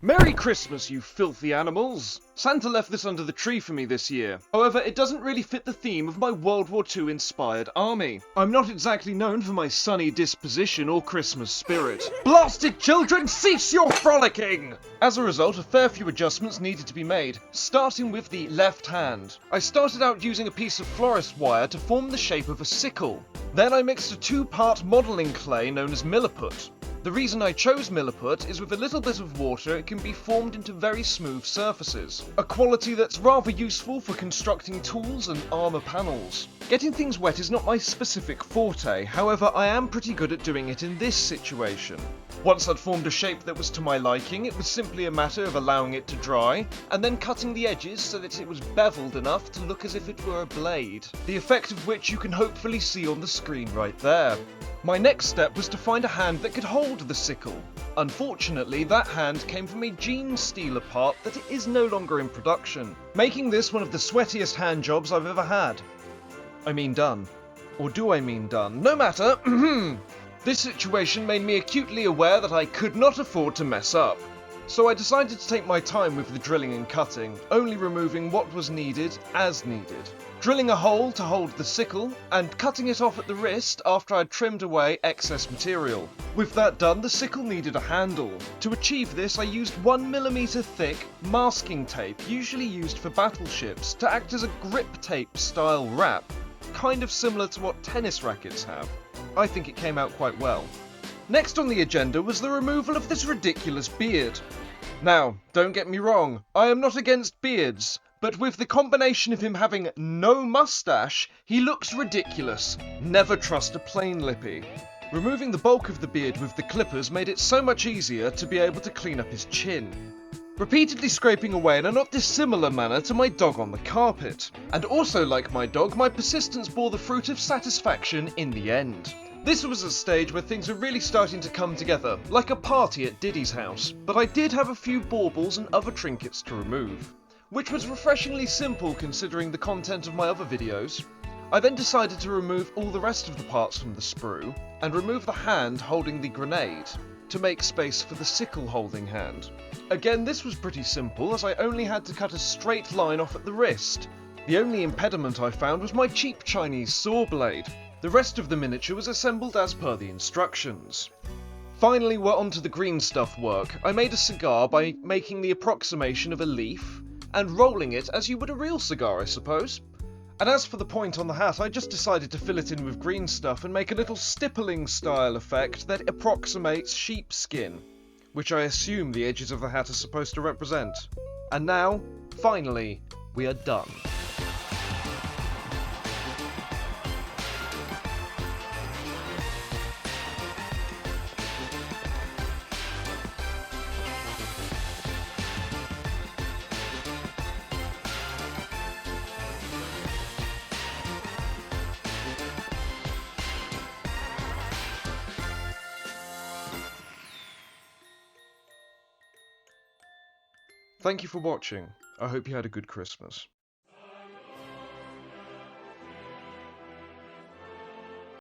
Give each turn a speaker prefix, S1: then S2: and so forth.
S1: Merry Christmas, you filthy animals! Santa left this under the tree for me this year. However, it doesn't really fit the theme of my World War II inspired army. I'm not exactly known for my sunny disposition or Christmas spirit. Blasted children, cease your frolicking! As a result, a fair few adjustments needed to be made, starting with the left hand. I started out using a piece of florist wire to form the shape of a sickle. Then I mixed a two-part modelling clay known as milliput. The reason I chose milliput is with a little bit of water it can be formed into very smooth surfaces, a quality that's rather useful for constructing tools and armour panels. Getting things wet is not my specific forte, however I am pretty good at doing it in this situation. Once I'd formed a shape that was to my liking, it was simply a matter of allowing it to dry, and then cutting the edges so that it was beveled enough to look as if it were a blade, the effect of which you can hopefully see on the screen right there. My next step was to find a hand that could hold the sickle. Unfortunately, that hand came from a Gene Stealer part that is no longer in production, making this one of the sweatiest hand jobs I've ever had. I mean done. Or do I mean done? No matter! This situation made me acutely aware that I could not afford to mess up. So I decided to take my time with the drilling and cutting, only removing what was needed as needed. Drilling a hole to hold the sickle, and cutting it off at the wrist after I'd trimmed away excess material. With that done, the sickle needed a handle. To achieve this, I used 1mm thick masking tape, usually used for battleships, to act as a grip tape style wrap, kind of similar to what tennis rackets have. I think it came out quite well. Next on the agenda was the removal of this ridiculous beard. Now, don't get me wrong, I am not against beards, but with the combination of him having no mustache, he looks ridiculous. Never trust a plain lippy. Removing the bulk of the beard with the clippers made it so much easier to be able to clean up his chin. Repeatedly scraping away in a not dissimilar manner to my dog on the carpet. And also like my dog, my persistence bore the fruit of satisfaction in the end. This was a stage where things were really starting to come together, like a party at Diddy's house, but I did have a few baubles and other trinkets to remove, which was refreshingly simple considering the content of my other videos. I then decided to remove all the rest of the parts from the sprue, and remove the hand holding the grenade, to make space for the sickle holding hand. Again, this was pretty simple, as I only had to cut a straight line off at the wrist. The only impediment I found was my cheap Chinese saw blade. The rest of the miniature was assembled as per the instructions. Finally, we're on to the green stuff work. I made a cigar by making the approximation of a leaf, and rolling it as you would a real cigar, I suppose. And as for the point on the hat, I just decided to fill it in with green stuff and make a little stippling style effect that approximates sheepskin, which I assume the edges of the hat are supposed to represent. And now, finally, we are done. Thank you for watching. I hope you had a good Christmas.